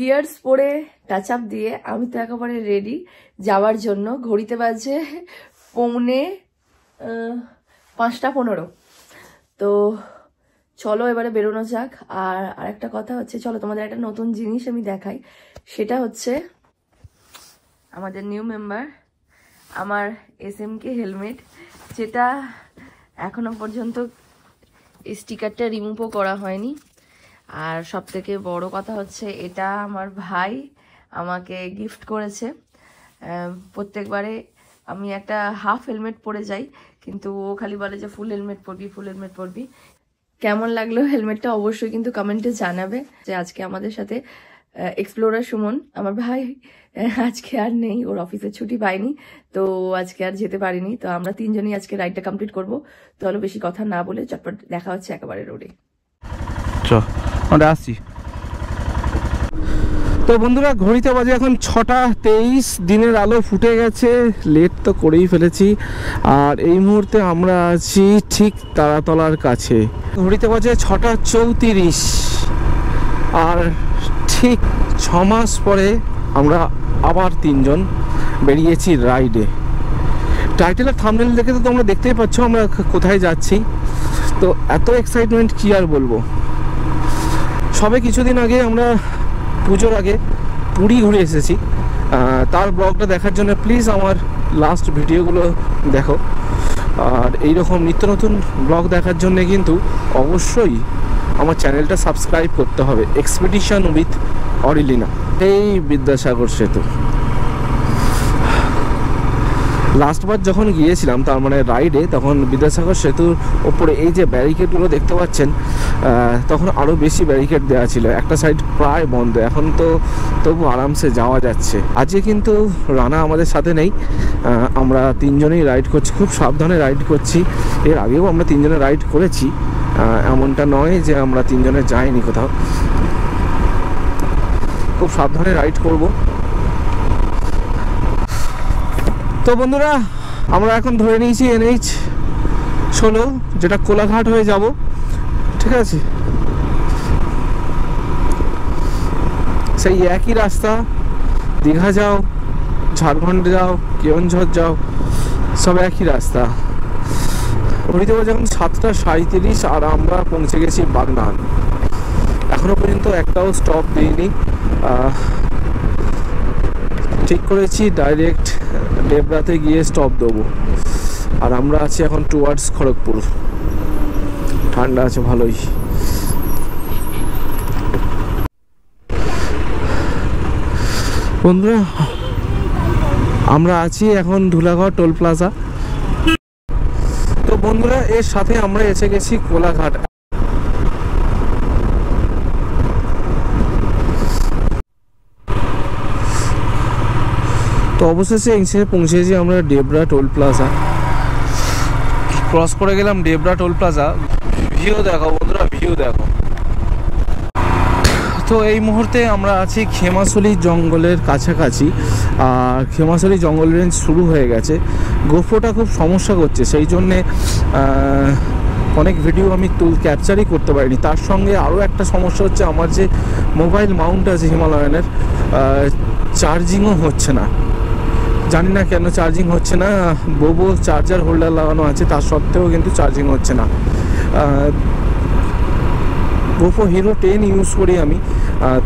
Gears পরে touch up দিয়ে আমি তো একেবারে রেডি যাওয়ার জন্য। ঘড়িতে বাজে 5:15। তো চলো এবারে বেরোনো যাক। আর আরেকটা কথা হচ্ছে, চলো তোমাদের একটা নতুন জিনিস আমি দেখাই। সেটা হচ্ছে আমাদের নিউ মেম্বার আমার SMK হেলমেট, যেটা এখনো পর্যন্ত স্টিকারটা রিমুভও করা হয়নি। আর সব থেকে বড় কথা হচ্ছে এটা আমার ভাই আমাকে গিফট করেছে। প্রত্যেকবারে আমি একটা হাফ হেলমেট পরে যাই, কিন্তু ও খালি বলে যে ফুল হেলমেট পরবি, ফুল হেলমেট পরবি। কেমন লাগলো হেলমেটটা অবশ্যই কিন্তু কমেন্টে জানাবে। যে আজকে আমাদের সাথে এক্সপ্লোরার সুমন আমার ভাই আজকে আর নেই, ওর অফিসের ছুটি পাইনি, তো আজকে আর যেতে পারিনি। তো আমরা তিনজনই আজকে রাইডটা কমপ্লিট করবো। তো হলো বেশি কথা না বলে চটপট দেখা হচ্ছে একেবারে রোডে। আমরা আসছি। তো বন্ধুরা, ঘড়িতে বাজে এখন 6:23, দিনের আলো ফুটে গেছে, লেট তো করেই ফেলেছি। আর এই মুহূর্তে আমরা আছি ঠিক তারাতলার কাছে। ঘড়িতে বাজে 6:34, আর ঠিক 6 মাস পরে আমরা আবার তিনজন বেরিয়েছি রাইডে। টাইটেল আর থাম্বনেল দেখে তো তোমরা দেখতেই পাচ্ছ আমরা কোথায় যাচ্ছি। তো এত এক্সাইটমেন্ট কি আর বলবো। সবে কিছুদিন আগে আমরা পুজোর আগে পুরী ঘুরে এসেছি। তার ব্লগটা দেখার জন্য প্লিজ আমার লাস্ট ভিডিওগুলো দেখো। আর এইরকম নিত্য নতুন ব্লগ দেখার জন্য কিন্তু অবশ্যই আমার চ্যানেলটা সাবস্ক্রাইব করতে হবে। এক্সপেডিশন উইথ অরিলিনা, এই বিদ্যাসাগর সেতু। লাস্টবার যখন গিয়েছিলাম তার মানে রাইডে, তখন বিদ্যাসাগর সেতুর ওপরে এই যে ব্যারিকেডগুলো দেখতে পাচ্ছেন, তখন আরও বেশি ব্যারিকেড দেওয়া ছিল, একটা সাইড প্রায় বন্ধ। এখন তো তবু আরামসে যাওয়া যাচ্ছে। আজকে কিন্তু রানা আমাদের সাথে নেই, আমরা তিনজনেই রাইড করছি, খুব সাবধানে রাইড করছি। এর আগেও আমরা তিনজনে রাইড করেছি, এমনটা নয় যে আমরা তিনজনে যাইনি কোথাও। খুব সাবধানে রাইড করব। তো বন্ধুরা, আমরা এখন ধরে নিয়েছি NH-16, যেটা কোলাঘাট হয়ে যাব। ঠিক আছে, সেই একই রাস্তা, দীঘা যাও, ঝাড়খণ্ড যাও, কেওনঝড় যাও, সব একই রাস্তা। ঘড়িতে বাজে এখন 7:37, আর আমরা পৌঁছে গেছি বাগনান। এখনো পর্যন্ত একটাও স্টপ দিইনি। ঠিক করেছি ডাইরেক্ট ডেবরাতে গিয়ে স্টপ দেবো। আর আমরা আছি এখন টুয়ার্ডস খড়গপুর। ঠান্ডা আছে ভালোই। বন্ধুরা, আমরা আছি এখন ধুলাগড় টোল প্লাজা। তো বন্ধুরা, এর সাথে আমরা এসে গেছি কোলাঘাট। তো অবশেষে এসে পৌঁছেছি আমরা ডেবরা টোল প্লাজা। ক্রস করে গেলাম ডেবরা টোল প্লাজা। ভিউ দেখো বন্ধুরা, ভিউ দেখো। তো এই মুহূর্তে আমরা আছি খেমাশুলি জঙ্গলের কাছাকাছি। আর খেমাশুলি জঙ্গল রেঞ্জ শুরু হয়ে গেছে। গোপ্রোটা খুব সমস্যা করছে, সেই জন্যে অনেক ভিডিও আমি ক্যাপচারই করতে পারিনি। তার সঙ্গে আরও একটা সমস্যা হচ্ছে, আমার যে মোবাইল মাউন্ট আছে হিমালয়ানের, চার্জিংও হচ্ছে না। জানি না কেন চার্জিং হচ্ছে না। বোবো চার্জার হোল্ডার লাগানো আছে, তার সত্ত্বেও কিন্তু চার্জিং হচ্ছে না। গোপ্রো হিরো 10 ইউজ করি আমি।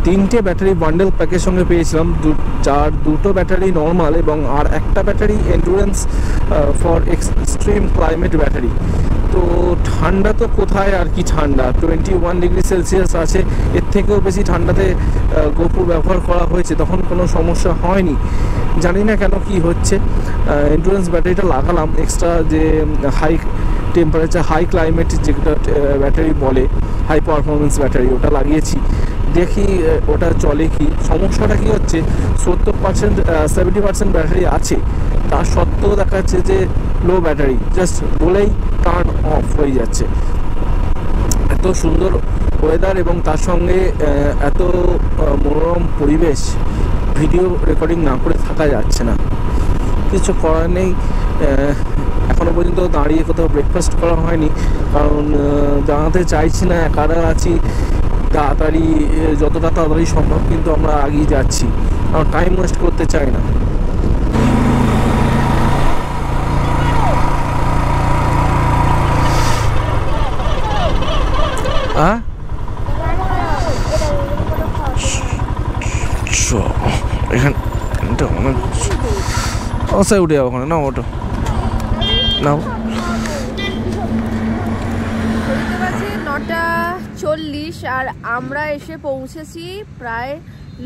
3টে ব্যাটারি বান্ডেল প্যাকের সঙ্গে পেয়েছিলাম। দুটো ব্যাটারি নর্মাল এবং আর একটা battery endurance for extreme climate battery. তো ঠান্ডা তো কোথায় আর কি ঠান্ডা, 21 ডিগ্রি সেলসিয়াস আছে। এর থেকেও বেশি ঠান্ডাতে গোপ্রো ব্যবহার করা হয়েছে, তখন কোনো সমস্যা হয়নি। জানি না কেন কি হচ্ছে। এন্ডুরেন্স ব্যাটারিটা লাগালাম, এক্সট্রা যে হাই টেম্পারেচার হাই ক্লাইমেট যেটা ব্যাটারি বলে, হাই পারফরমেন্স ব্যাটারি, ওটা লাগিয়েছি। দেখি ওটা চলে কি। সমস্যাটা কি হচ্ছে, 70% 70% ব্যাটারি আছে, তার সত্ত্বেও দেখা যাচ্ছে যে লো ব্যাটারি, জাস্ট বলেই টার্ন অফ হয়ে যাচ্ছে। এত সুন্দর ওয়েদার এবং তার সঙ্গে এত মনোরম পরিবেশ, ভিডিও রেকর্ডিং না করে থাকা যাচ্ছে না। কিছু করার নেই। এখনও পর্যন্ত দাঁড়িয়ে কোথাও ব্রেকফাস্ট করা হয়নি, কারণ জানাতে চাইছি না একা আছি। তাড়াতাড়ি, যতটা তাড়াতাড়ি সম্ভব কিন্তু আমরা এগিয়ে যাচ্ছি, আমরা টাইম ওয়েস্ট করতে চাই না। এখানটা অনেক অবস্থায় উঠে যাবো ওখানে না, ওটো নাও। 9:40 আর আমরা এসে পৌঁছেছি প্রায়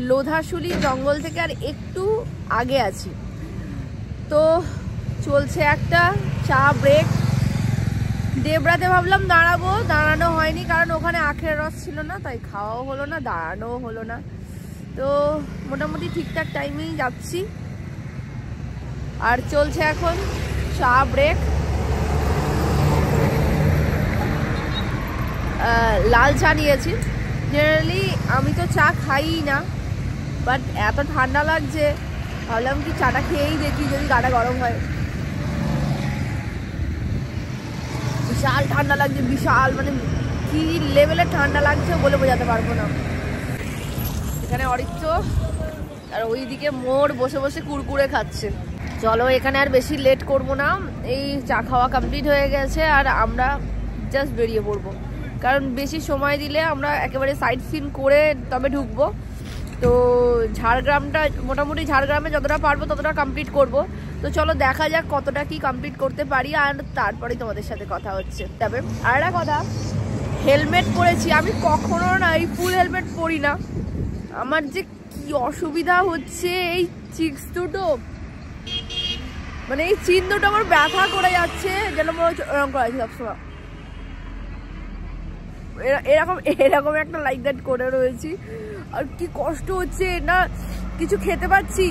লোধাশুলি জঙ্গল থেকে আর একটু আগে আছি। তো চলছে একটা চা ব্রেক। দেবরাতে ভাবলাম দাঁড়াবো, দাঁড়ানো হয়নি কারণ ওখানে আখের রস ছিল না, তাই খাওয়াও হলো না, দাঁড়ানোও হলো না। তো মোটামুটি ঠিকঠাক টাইমেই যাচ্ছি। আর চলছে এখন চা ব্রেক। লাল চা নিয়েছি। জেনারেলি আমি তো চা খাই না, বাট এত ঠান্ডা লাগছে ভাবলাম কি চাটা খেয়েই দেখি যদি গাটা গরম হয়। বিশাল ঠান্ডা লাগছে, বিশাল, মানে কি লেভেলের ঠান্ডা লাগছে বলে বোঝাতে পারবো না। এখানে অরিত্র আর ওইদিকে মোর বসে বসে কুরকুরে খাচ্ছে। চলো এখানে আর বেশি লেট করবো না, এই চা খাওয়া কমপ্লিট হয়ে গেছে আর আমরা জাস্ট বেরিয়ে পড়বো, কারণ বেশি সময় দিলে আমরা একেবারে সাইট সিন করে তবে ঢুকবো। তো ঝাড়গ্রামটা মোটামুটি ঝাড়গ্রামে যতটা পারবো ততটা কমপ্লিট করব। তো চলো দেখা যাক কতটা কি কমপ্লিট করতে পারি, আর তারপরেই তোমাদের সাথে কথা হচ্ছে। তবে আর একটা কথা, হেলমেট পরেছি, আমি কখনো না এই ফুল হেলমেট পরি না। আমার যে কি অসুবিধা হচ্ছে, এই চিক্স দুটো, মানে এই চিন দুটো আমার ব্যথা করে যাচ্ছে, যেন মনে হচ্ছে এরকম করেছি সবসময়, এরকম এরকম একটা লাইক দ্যাট করে রয়েছি। আর কি কষ্ট হচ্ছে না, কিছু খেতে পাচ্ছি।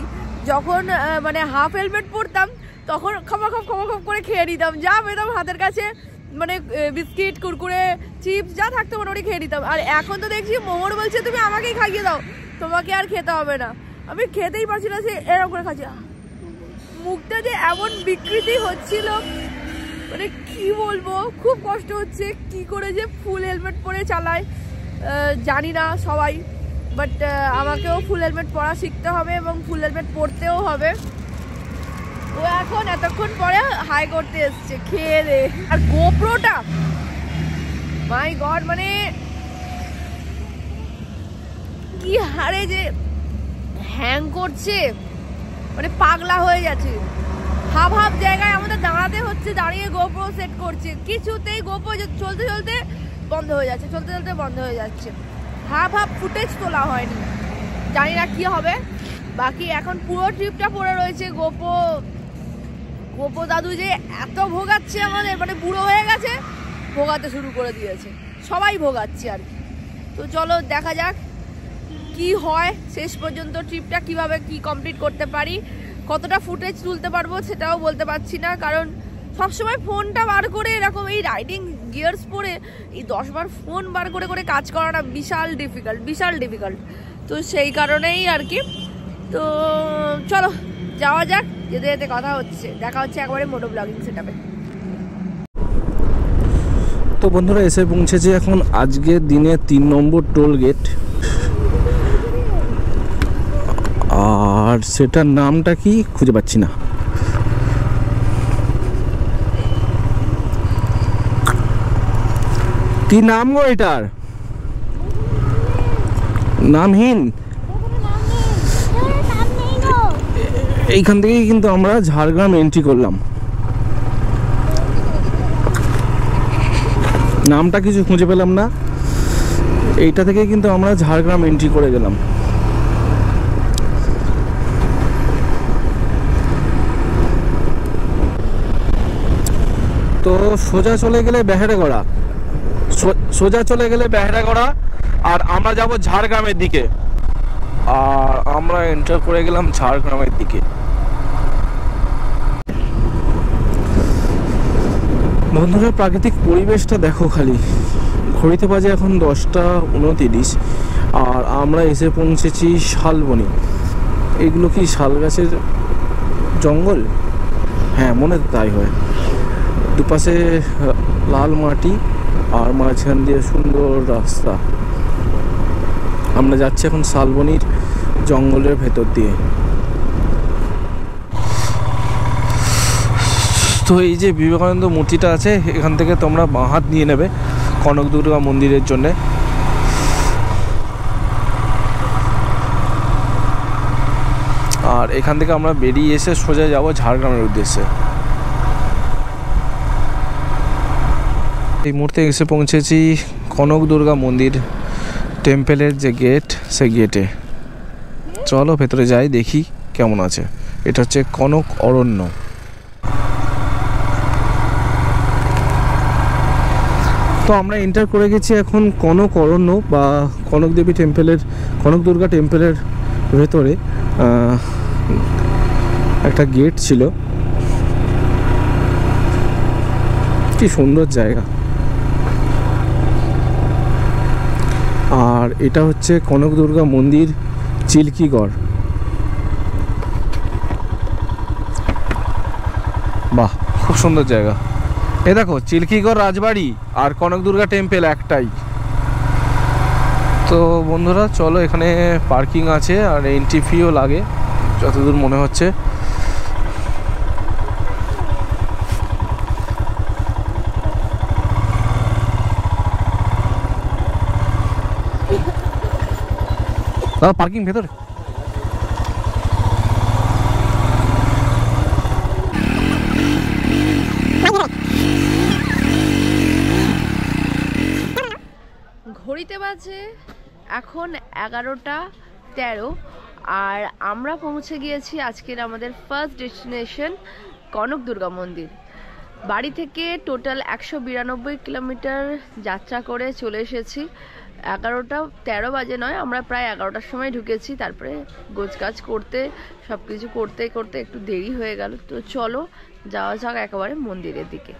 যখন মানে হাফ হেলমেট পরতাম তখন খপ করে খেয়ে নিতাম, যা পেতাম হাতের কাছে, মানে বিস্কিট, কুরকুরে, চিপস যা থাকতো মোটামুটি খেয়ে নিতাম। আর এখন তো দেখছি মোমোর বলছে তুমি আমাকেই খাইয়ে দাও, তোমাকে আর খেতে হবে না। আমি খেতেই পারছি না, সে এরকম করে খাচ্ছি। মুখটা যে এমন বিকৃতি হচ্ছিল, মানে কি বলবো, খুব কষ্ট হচ্ছে। কি করে যে ফুল হেলমেট পরে চালায় জানি না সবাই, বাট আমাকেও ফুল হেলমেট পরা শিখতে হবে এবং ফুল হেলমেট পরতেও হবে। ও এখন এতক্ষণ পরে হাই করতে এসছে খেয়ে দে। আর গোপ্রোটা মাই গড, মানে কি হারে যে হ্যাং করছে, মানে পাগলা হয়ে যাচ্ছে। হাফ হাফ জায়গায় আমাদের দাঁড়াতে হচ্ছে, দাঁড়িয়ে গোপ্রো সেট করছে, কিছুতেই গোপ্রো চলতে চলতে বন্ধ হয়ে যাচ্ছে, চলতে চলতে বন্ধ হয়ে যাচ্ছে। হাফ হাফ ফুটেজ তোলা হয়নি, জানি না কি হবে। বাকি এখন পুরো ট্রিপটা পড়ে রয়েছে গোপো দাদু যে এত ভোগাচ্ছে আমাদের, মানে বুড়ো হয়ে গেছে, ভোগাতে শুরু করে দিয়েছে, সবাই ভোগাচ্ছে আর কি। তো চলো দেখা যাক কি হয় শেষ পর্যন্ত, ট্রিপটা কিভাবে কি কমপ্লিট করতে পারি, কতটা ফুটেজ তুলতে পারবো সেটাও বলতে পারছি না, কারণ সবসময় ফোনটা বার করে এরকম এই রাইডিং গিয়ার্স পরে এই 10 বার ফোন বার করে করে কাজ করাটা বিশাল ডিফিকাল্ট। তো সেই কারণেই আর কি। তো চলো যাওয়া যাক, যেতে যেতে কথা হচ্ছে, দেখা হচ্ছে একবারে মোটো ব্লগিং সেটআপে। তো বন্ধুরা এসে পৌঁছেছে এখন আজকের দিনে 3 নম্বর টোল গেট, আর সেটার নামটা কি খুঁজে পাচ্ছি না। কি নাম গো এটার? নামহীন। এইখান থেকেই কিন্তু আমরা ঝাড়গ্রাম এন্ট্রি করলাম। নামটা কিছু খুঁজে পেলাম না, এইটা থেকে কিন্তু আমরা ঝাড়গ্রাম এন্ট্রি করে গেলাম। তো সোজা চলে গেলে বেহেরাগড়া, আর আমরা যাব ঝাড়গ্রামের দিকে, আর আমরা এন্টার করে গেলাম ঝাড়গ্রামের দিকে। বন্ধুরা প্রাকৃতিক পরিবেশটা দেখো খালি, ঘড়িতে বাজে এখন 10:29, আর আমরা এসে পৌঁছেছি শালবনি। এগুলো কি শাল গাছের জঙ্গল? হ্যাঁ মনে তাই হয়। দুপাশে লাল মাটি আর মাঝখান দিয়ে সুন্দর রাস্তা। আমরা যাচ্ছি এখন শালবনির জঙ্গলের ভেতর দিয়ে। তো এই যে বিবেকানন্দ মূর্তিটা আছে, এখান থেকে তোমরা বাঁ হাত নিয়ে নেবে কনক দুর্গা মন্দিরের জন্যে। আর এখান থেকে আমরা বেরিয়ে এসে সোজা যাব ঝাড়গ্রামের উদ্দেশ্যে। এই মুহূর্তে এসে পৌঁছেছি কনক দুর্গা মন্দির টেম্পেলের যে গেট, সেই গেটে। চলো ভেতরে যাই, দেখি কেমন আছে। এটা হচ্ছে কনক অরণ্য। তো আমরা এন্টার করে গেছি এখন কনক অরণ্য বা কনক দেবী টেম্পেলের, কনক দুর্গা টেম্পেলের ভেতরে একটা গেট ছিল। কি সুন্দর জায়গা। আর এটা হচ্ছে কনক দুর্গা মন্দির চিল্কিগড়। বাহ, খুব সুন্দর জায়গা। এ দেখো চিল্কিগড় রাজবাড়ি আর কনক দুর্গা টেম্পেল একটাই। তো বন্ধুরা চলো, এখানে পার্কিং আছে আর এন্ট্রি ফিও লাগে যতদূর মনে হচ্ছে। দাদা পার্কিং ভেতরে? ঘড়িতে বাজে এখন 11:13 আর আমরা পৌঁছে গিয়েছি আজকের আমাদের ফার্স্ট ডেস্টিনেশন কনক দুর্গা মন্দির। বাড়ি থেকে টোটাল 192 কিলোমিটার যাত্রা করে চলে এসেছি। 11:13 বাজে নয়, আমরা প্রায় 11টার সময় ঢুকেছি। তারপরে গোছগাছ করতে, সব কিছু করতে করতে একটু দেরি হয়ে গেল। তো চলো যাওয়া যাক একেবারে মন্দিরের দিকে।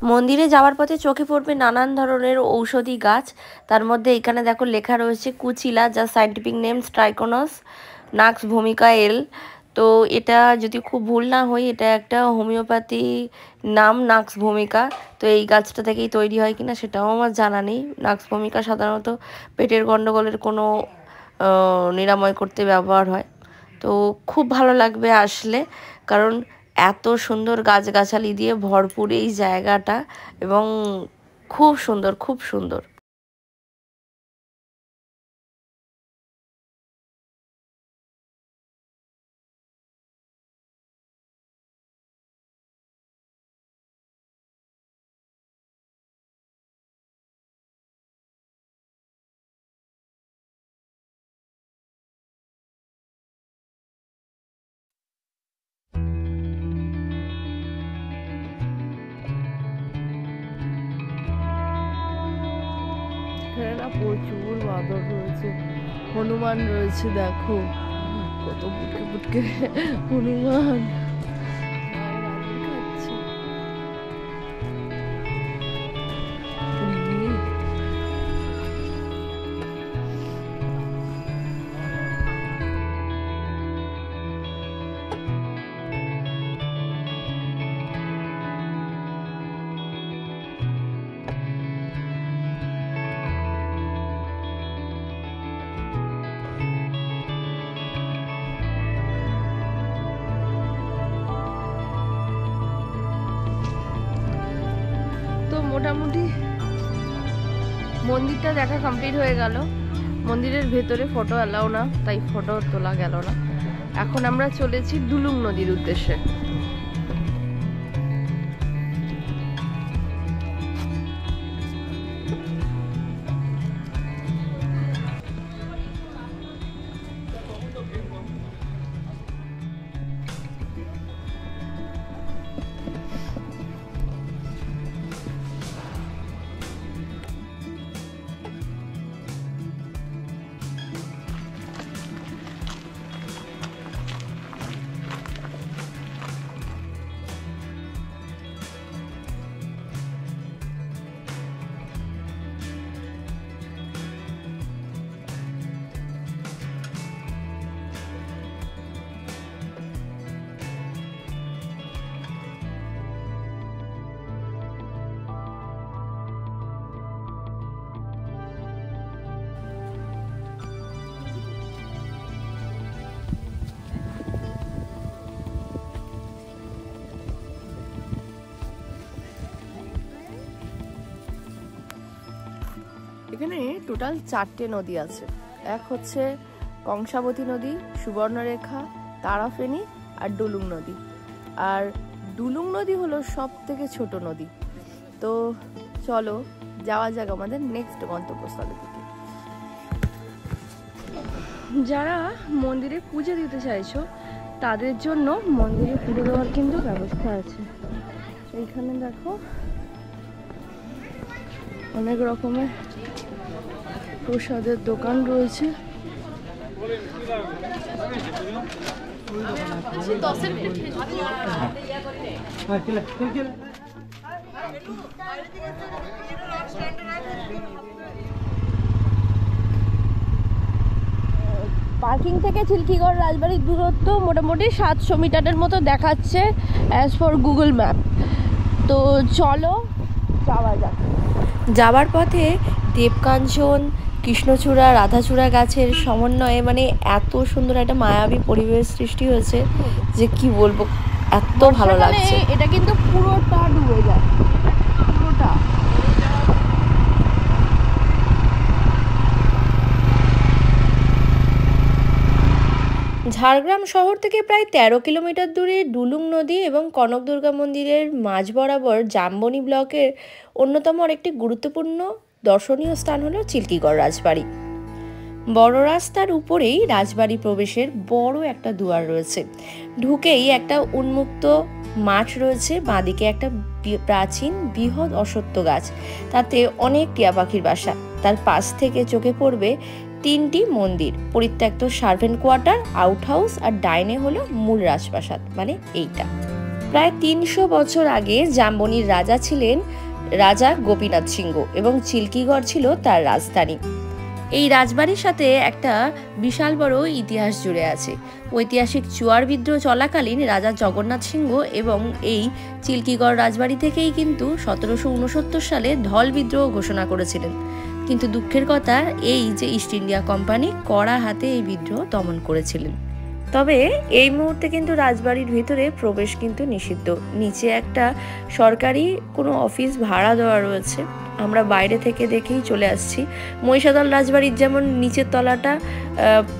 মন্দিরে যাওয়ার পথে চোখে পড়বে নানান ধরনের ঔষধি গাছ। তার মধ্যে এখানে দেখো লেখা রয়েছে কুচিলা, যা সাইন্টিফিক নেম ট্রাইকোনাস নাক্স ভূমিকা এল। তো এটা যদি খুব ভুল না হই, এটা একটা হোমিওপ্যাথি নাম নাক্স ভূমিকা। তো এই গাছটা থেকেই তৈরি হয় কিনা সেটাও আমার জানা নেই। নাক্স ভূমিকা সাধারণত পেটের গন্ডগোলের কোনো নিরাময় করতে ব্যবহার হয়। তো খুব ভালো লাগবে আসলে, কারণ এত সুন্দর গাছগাছালি দিয়ে ভরপুর এই জায়গাটা এবং খুব সুন্দর, খুব সুন্দর। এখানে না প্রচুর বাঁদর রয়েছে, হনুমান রয়েছে, দেখো কত বুটকে বুটকে হনুমান। মোটামুটি মন্দিরটা দেখা কমপ্লিট হয়ে গেল। মন্দিরের ভেতরে ফটো অ্যালাউ না, তাই ফটো তোলা গেল না। এখন আমরা চলেছি ডুলুং নদীর উদ্দেশ্যে। এখানে টোটাল 4টে নদী আছে। এক হচ্ছে কংসাবতী নদী, সুবর্ণরেখা, তারাফেনী আর ডুলুং নদী। আর ডুলুং নদী হলো সব থেকে ছোট নদী। তো চলো যাওয়া যাক আমাদের নেক্সট গন্তব্যস্থলের দিকে। যারা মন্দিরে পুজো দিতে চাইছো তাদের জন্য মন্দিরে পুজো দেওয়ার কিন্তু ব্যবস্থা আছে। এইখানে দেখো অনেক রকমের প্রসাদের দোকান রয়েছে। পার্কিং থেকে চিল্কিগড় রাজবাড়ির দূরত্ব মোটামুটি 700 মিটারের মতো দেখাচ্ছে অ্যাজ ফর গুগল ম্যাপ। তো চলো যাওয়া যাক। যাওয়ার পথে দেবকাঞ্চন, কৃষ্ণচূড়া, রাধাচূড়া গাছের সমন্বয়ে মানে এত সুন্দর একটা মায়াবী পরিবেশ সৃষ্টি হয়েছে যে কি বলবো, এত ভালো লাগছে। এটা কিন্তু পুরোটা ডুবে যায়, পুরোটা। ঝাড়গ্রাম শহর থেকে প্রায় 13 কিলোমিটার দূরে ডুলুং নদী এবং কনক দুর্গা মন্দিরের মাঝ বরাবর জামবনি ব্লকের অন্যতম আরেকটি গুরুত্বপূর্ণ দর্শনীয় স্থান হলো চিল্কিগড় রাজবাড়ি। বড় রাস্তার উপরেই রাজবাড়ি প্রবেশের বড় একটা দুয়ার রয়েছে। ঢুকেই একটা উন্মুক্ত মাঠ রয়েছে, বাঁদিকে একটা প্রাচীন বৃহৎ অশ্বত্থ গাছ, তাতে অনেক টিয়া পাখির বাসা। তার পাশ থেকে চোখে পড়বে 3টি মন্দির, পরিত্যক্ত সার্ভেন্ট কোয়ার্টার, আউট হাউস আর ডাইনে হলো মূল রাজপ্রাসাদ, মানে এইটা। প্রায় 300 বছর আগে জামবনির রাজা ছিলেন রাজা গোপীনাথ সিংহ এবং চিল্কিগড় ছিল তার রাজধানী। এই রাজবাড়ির সাথে একটা বিশাল বড় ইতিহাস জুড়ে আছে। ঐতিহাসিক চুয়ার বিদ্রোহ চলাকালীন রাজা জগন্নাথ সিংহ এবং এই চিল্কিগড় রাজবাড়ি থেকেই কিন্তু 1769 সালে ধল বিদ্রোহ ঘোষণা করেছিলেন। কিন্তু দুঃখের কথা এই যে ইস্ট ইন্ডিয়া কোম্পানি কড়া হাতে এই বিদ্রোহ দমন করেছিলেন। তবে এই মুহূর্তে কিন্তু রাজবাড়ির ভিতরে প্রবেশ কিন্তু নিষিদ্ধ। নিচে একটা সরকারি কোনো অফিস ভাড়া দেওয়া রয়েছে, আমরা বাইরে থেকে দেখেই চলে আসছি। মহিষাদল রাজবাড়ির যেমন নিচের তলাটা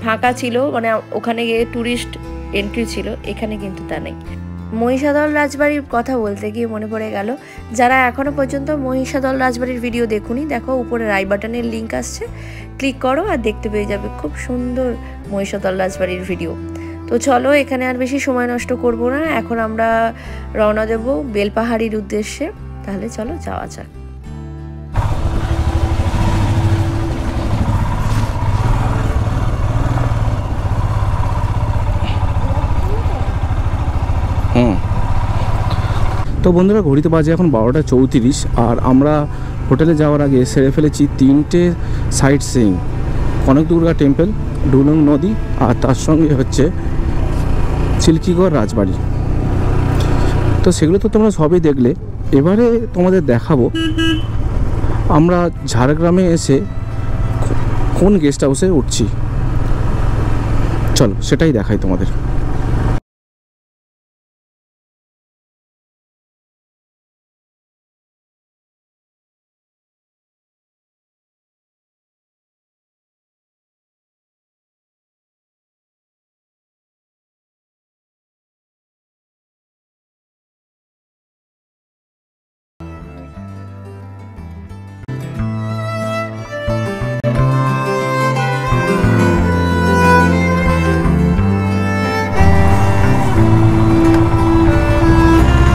ফাঁকা ছিল, মানে ওখানে গিয়ে ট্যুরিস্ট এন্ট্রি ছিল, এখানে কিন্তু তা নেই। মহিষাদল রাজবাড়ির কথা বলতে গিয়ে মনে পড়ে গেল, যারা এখনো পর্যন্ত মহিষাদল রাজবাড়ির ভিডিও দেখুনি, দেখো উপরে রাই বাটনের লিঙ্ক আসছে, ক্লিক করো আর দেখতে পেয়ে যাবে খুব সুন্দর মহিষাদল রাজবাড়ির ভিডিও। তো চলো এখানে আর বেশি সময় নষ্ট করব না, এখন আমরা রওনা দেব বেলপাহাড়ির উদ্দেশ্যে। তাহলে চলো যাওয়া যাক। তো বন্ধুরা, ঘড়িতে বাজে এখন 12:34 আর আমরা হোটেলে যাওয়ার আগে সেরে ফেলেছি 3টে site seeing, Kanak Durga temple, Dulung নদী আর তার সঙ্গে হচ্ছে চিল্কিগড় রাজবাড়ি। তো সেগুলো তো তোমরা সবই দেখলে। এবারে তোমাদের দেখাবো আমরা ঝাড়গ্রামে এসে কোন গেস্ট হাউসে উঠছি। চলো সেটাই দেখাই তোমাদের।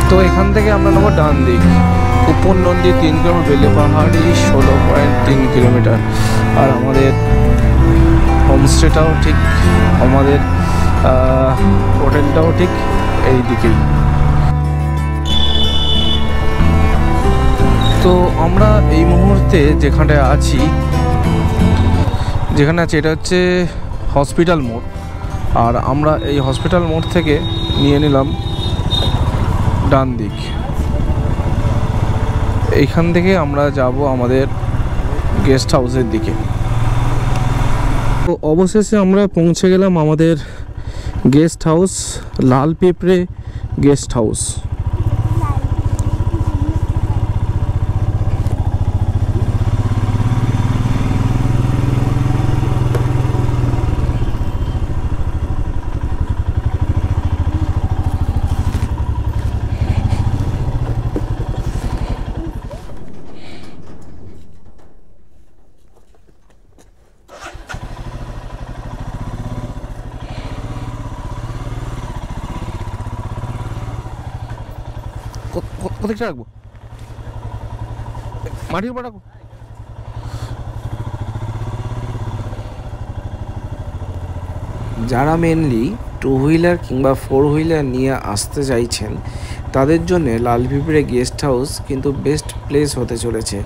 তো এখান থেকে আমরা নেবো ডান দিক, উপর নন্দী 3 কিলোমিটার, বেলেপাহাড়ি 16.3 কিলোমিটার। আর আমাদের হোমস্টেটাও ঠিক, আমাদের হোটেলটাও ঠিক এই দিকেই। তো আমরা এই মুহূর্তে যেখানে আছি এটা হচ্ছে হসপিটাল মোড়। আর আমরা এই হসপিটাল মোড় থেকে নিয়ে নিলাম ডান দিক। এইখান থেকে আমরা যাব আমাদের গেস্ট হাউসের দিকে। তো অবশেষে আমরা পৌঁছে গেলাম আমাদের গেস্ট হাউস, লাল পেঁপড়ে গেস্ট হাউস। কোথায় রাখবো? মাটির উপর রাখো। যারা মেনলি 2 হুইলার কিংবা 4 হুইলার নিয়ে আসতে চাইছেন তাদের জন্য লালপিঁপড়ে গেস্ট হাউস কিন্তু বেস্ট প্লেস হতে চলেছে,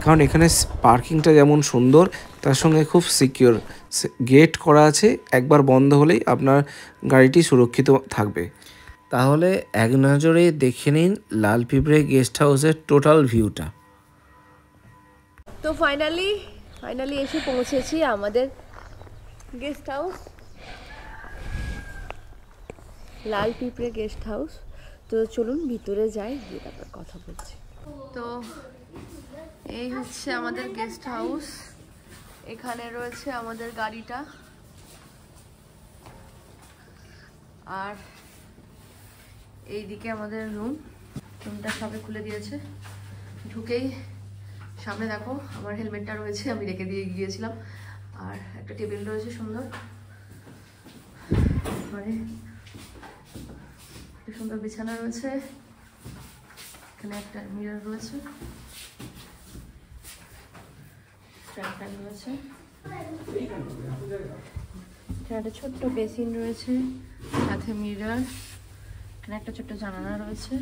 কারণ এখানে পার্কিংটা যেমন সুন্দর তার সঙ্গে খুব সিকিউর, গেট করা আছে, একবার বন্ধ হলেই আপনার গাড়িটি সুরক্ষিত থাকবে। তাহলে এক নজরে দেখে নিন লালপিঁপড়ে গেস্ট হাউসের টোটাল ভিউটা। তো ফাইনালি এসে পৌঁছেছি আমাদের গেস্ট হাউস, লালপিঁপড়ে গেস্ট হাউস। তো চলুন ভিতরে যাই, গিয়ে তারপর কথা বলছি। তো এই হচ্ছে আমাদের গেস্ট হাউস, এখানে রয়েছে আমাদের গাড়িটা, আর এইদিকে আমাদের রুমটা সবে খুলে দিয়েছে। ঢুকেই সামনে দেখো আমার হেলমেটটা রয়েছে, আমি রেখে দিয়ে গিয়েছিলাম, আর একটা টেবিল রয়েছে সুন্দর, মানে সুন্দর বিছানা রয়েছে, এখানে একটা মিরর রয়েছে, ফ্যান রয়েছে, এখানে একটা ছোট্ট বেসিন রয়েছে, সাথে মিরর, এখানে একটা ছোট্ট জানালা রয়েছে।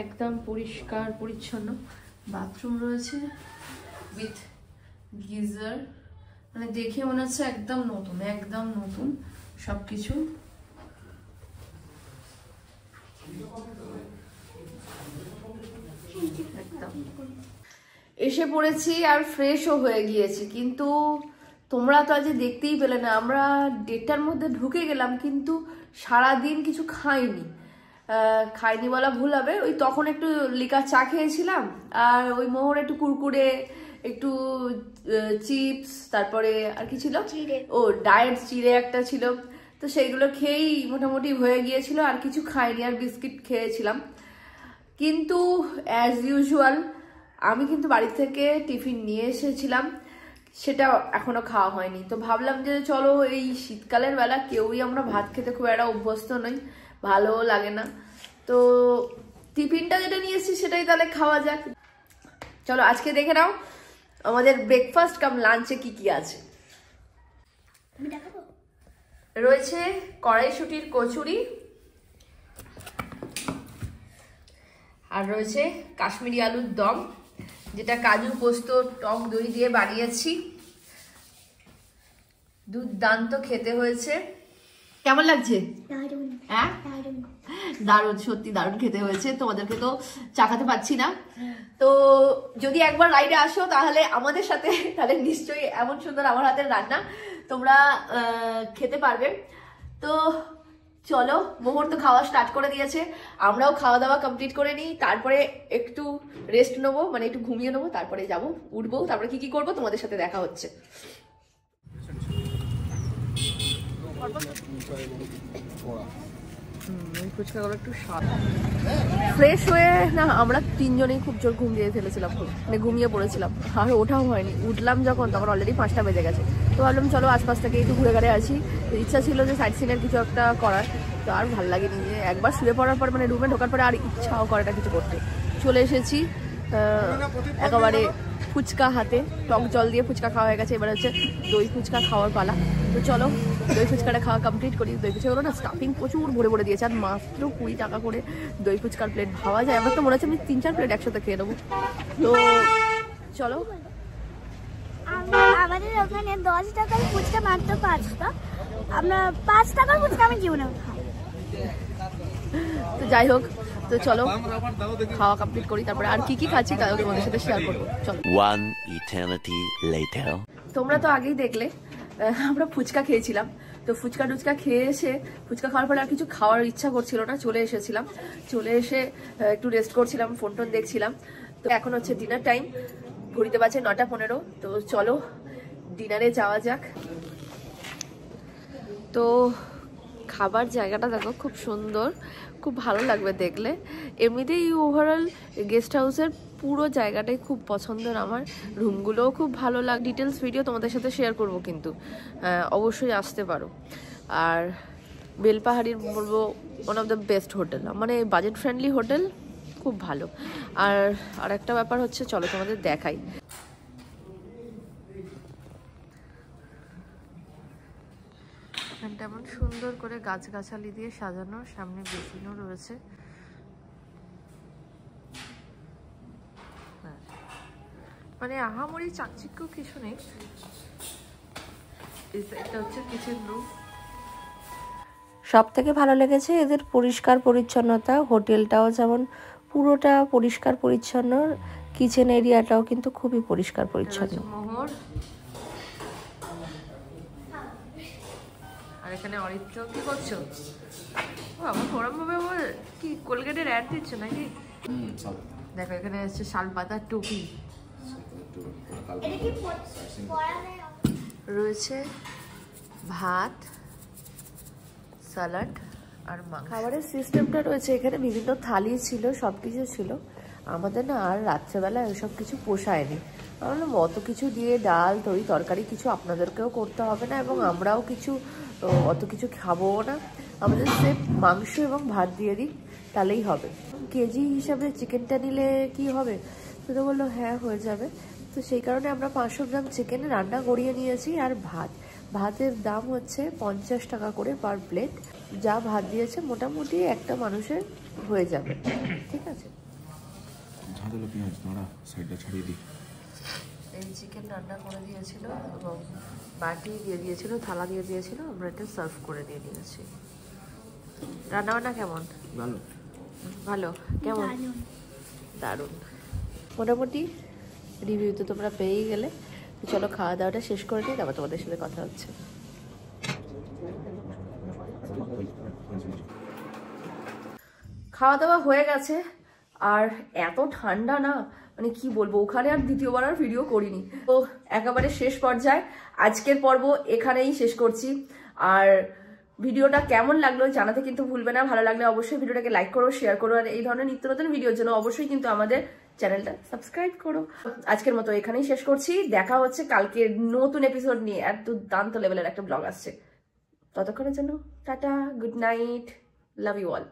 একদম পরিষ্কার পরিচ্ছন্ন বাথরুম রয়েছে উইথ গিজার, মানে দেখে মনে হচ্ছে একদম নতুন সবকিছু। একদম এসে পড়েছি আর ফ্রেশও হয়ে গিয়েছি, কিন্তু তোমরা তো আজ দেখতেই পেলে না, আমরা 1:30টার মধ্যে ঢুকে গেলাম কিন্তু সারাদিন কিছু খাইনি বলা ভুল হবে। ওই তখন একটু লিকার চা খেয়েছিলাম, আর ওই মোহর একটু কুরকুরে, একটু চিপস, তারপরে আর কি ছিল, ও ডায়েট চিড়ে একটা ছিল, তো সেইগুলো খেয়েই মোটামুটি হয়ে গিয়েছিল, আর কিছু খাইনি, আর বিস্কিট খেয়েছিলাম। কিন্তু অ্যাজ ইউজুয়াল আমি কিন্তু বাড়ি থেকে টিফিন নিয়ে এসেছিলাম, সেটা এখনো খাওয়া হয়নি। তো ভাবলাম যে চলো, এই শীতকালের বেলা কেউই আমরা ভাত খেতে খুব একটা অভ্যস্ত নই, ভালোও লাগে না, তো টিফিনটা যেটা নিয়ে এসেছি সেটাই তাহলে খাওয়া যাক। চলো আজকে দেখে নাও আমাদের ব্রেকফাস্ট কাম লাঞ্চে কি কি আছে। রয়েছে কড়াইশুঁটির কচুরি, আর রয়েছে কাশ্মীরি আলুর দম, যেটা কাজু পোস্ত টক দই দিয়ে বানিয়েছি, দুর্দান্ত খেতে হয়েছে। কেমন লাগছে? হ্যাঁ দারুণ, সত্যি দারুণ খেতে হয়েছে। তোমাদেরকে তো চাখাতে পারছি না, তো যদি একবার রাইডে আসো তাহলে আমাদের সাথে, তাহলে নিশ্চয়ই এমন সুন্দর আমার হাতের রান্না তোমরা খেতে পারবে। তো চলো, মোহর তো খাওয়া স্টার্ট করে দিয়েছে, আমরাও খাওয়া দাওয়া কমপ্লিট করে নিই, তারপরে একটু রেস্ট নেবো, মানে একটু ঘুমিয়ে নেবো, তারপরে যাবো, উঠবো, তারপরে কি কি করবো তোমাদের সাথে দেখা হচ্ছে। ফুচকাগুলো একটু ফ্রেশ হয়ে না, আমরা তিনজনেই খুব জোর ঘুমিয়ে ফেলেছিলাম, মানে ঘুমিয়ে পড়েছিলাম, আর ওঠাও হয়নি। উঠলাম যখন তখন অলরেডি 5টা বেজে গেছে। তো ভাবলাম চলো আশপাশ থেকে একটু ঘুরে ঘাড়ে আসি, ইচ্ছা ছিল যে সাইট সিনের কিছু একটা করার, তো আর ভালো লাগেনি, যে একবার শুয়ে পড়ার পর, মানে রুমে ঢোকার পরে আর ইচ্ছাও করে না কিছু করতে। চলে এসেছি একেবারে ফুচকা হাতে, টক জল দিয়ে ফুচকা খাওয়া হয়ে গেছে, এবার হচ্ছে দই ফুচকা খাওয়ার পালা। তো চলো দই ফুচকাটা খাওয়া কমপ্লিট করি। দই ফুচকাগুলো না স্টাফিং প্রচুর ভরে ভরে দিয়েছে, আর মাত্র 20 টাকা করে দই ফুচকার প্লেট। ভাবা যায়, আমার তো মনে হচ্ছে আমি 3-4 প্লেট একসাথে খেয়ে নেবো। তো চলো, আমাদের ওখানে 10 টাকার ফুচকা মাত্র 5টা, আমরা 5 টাকার ফুচকা আমি জীবনে খাই। তো যাই হোক, তো চলো খাওয়া কমপ্লিট করি, তারপরে আর কি কি খাচ্ছি তাও তোমাদের সাথে শেয়ার করবো। চলো। One eternity later. তোমরা তো আগেই দেখলে আমরা ফুচকা খেয়েছিলাম, তো ফুচকা টুচকা খেয়ে এসে, ফুচকা খাওয়ার পরে আর কিছু খাওয়ার ইচ্ছা করছিল না, চলে এসেছিলাম। চলে এসে একটু রেস্ট করছিলাম, ফোন টোন দেখছিলাম। তো এখন হচ্ছে ডিনার টাইম, ঘড়িতে বাজে 9টা 15। তো চলো ডিনারে যাওয়া যাক। তো খাবার জায়গাটা দেখো খুব সুন্দর, খুব ভালো লাগবে দেখলে। এমনিতেই ওভারঅল গেস্ট হাউসের পুরো জায়গাটাই খুব পছন্দের আমার, রুমগুলোও খুব ভালো লাগে। ডিটেলস ভিডিও তোমাদের সাথে শেয়ার করব, কিন্তু অবশ্যই আসতে পারো। আর বেলপাহাড়ির বলবো one of the best hotel, মানে বাজেট ফ্রেন্ডলি হোটেল, খুব ভালো। আর একটা ব্যাপার হচ্ছে, চলো তোমাদের দেখাই। এখানটা এমন সুন্দর করে গাছগাছালি দিয়ে সাজানো, সামনে বেসিনও রয়েছে। মানে আহামরি চাকচিক্য কিছু নেই। এটা হচ্ছে কিচেন রুম। সব থেকে ভালো লেগেছে এদের পরিষ্কার পরিচ্ছন্নতা। হোটেলটাও যেমন পুরোটা পরিষ্কার পরিচ্ছন্ন, কিচেন এরিয়াটাও কিন্তু খুবই পরিষ্কার পরিচ্ছন্ন। মোহর আর এখানে অরিত্র কি করছো? আমার গরম ভাবে কি কোলগেটের অ্যাড দিচ্ছে নাকি? দেখো এখানে হচ্ছে শালপাতার টুপি রয়েছে, ভাত, স্যালাড আর মাংস। খাবারের সিস্টেমটা রয়েছে এখানে, বিভিন্ন থালি ছিল, সব কিছু ছিল। আমাদের না আর রাত্রেবেলা এসব কিছু পোষায়নি। আমরা বললাম অত কিছু দিয়ে ডাল তরকারি কিছু আপনাদেরকেও করতে হবে না, এবং আমরাও কিছু অত কিছু খাবো না। আমাদের সেফ মাংস এবং ভাত দিয়ে দিই, তাহলেই হবে। কেজি হিসাবে চিকেনটা নিলে কি হবে? তো বললো হ্যাঁ হয়ে যাবে। তো সেই কারণে আমরা 500 গ্রাম চিকেন রান্না করিয়ে নিয়েছি। আর ভাতের দাম হচ্ছে 50 টাকা করে পার প্লেট। যা ভাত দিয়েছে মোটামুটি একটা মানুষের হয়ে যাবে, ঠিক আছে। এই চিকেন রান্না করে দিয়েছিল এবং বাটি দিয়ে দিয়েছিল, থালা দিয়ে দিয়েছিল, আমরা এটা সার্ভ করে দিয়ে দিয়েছি। রান্নাবান্না কেমন? ভালো। ভালো কেমন? দারুণ। মোটামুটি রিভিউ তো তোমরা পেয়েই গেলে। চলো খাওয়া দাওয়াটা শেষ করে নিই, তারপর তোমাদের সাথে কথা হচ্ছে। খাওয়া দাওয়া হয়ে গেছে, আর এত ঠান্ডা না, মানে কি বলবো, ওখানে আর দ্বিতীয়বার আর ভিডিও করিনি। তো একেবারে শেষ পর্যায়ে আজকের পর্ব এখানেই শেষ করছি। আর ভিডিওটা কেমন লাগলো জানাতে কিন্তু ভুলবে না। ভালো লাগলে অবশ্যই ভিডিওটাকে লাইক করো, শেয়ার করো, আর এই ধরনের নিত্য নতুন ভিডিওর জন্য অবশ্যই কিন্তু আমাদের চ্যানেলটা সাবস্ক্রাইব করো। আজকের মতো এখানেই শেষ করছি। দেখা হচ্ছে কালকে নতুন এপিসোড নিয়ে। আর দুর্দান্ত লেভেলের একটা ব্লগ আসছে। ততক্ষণের জন্য tata, good night, love you all.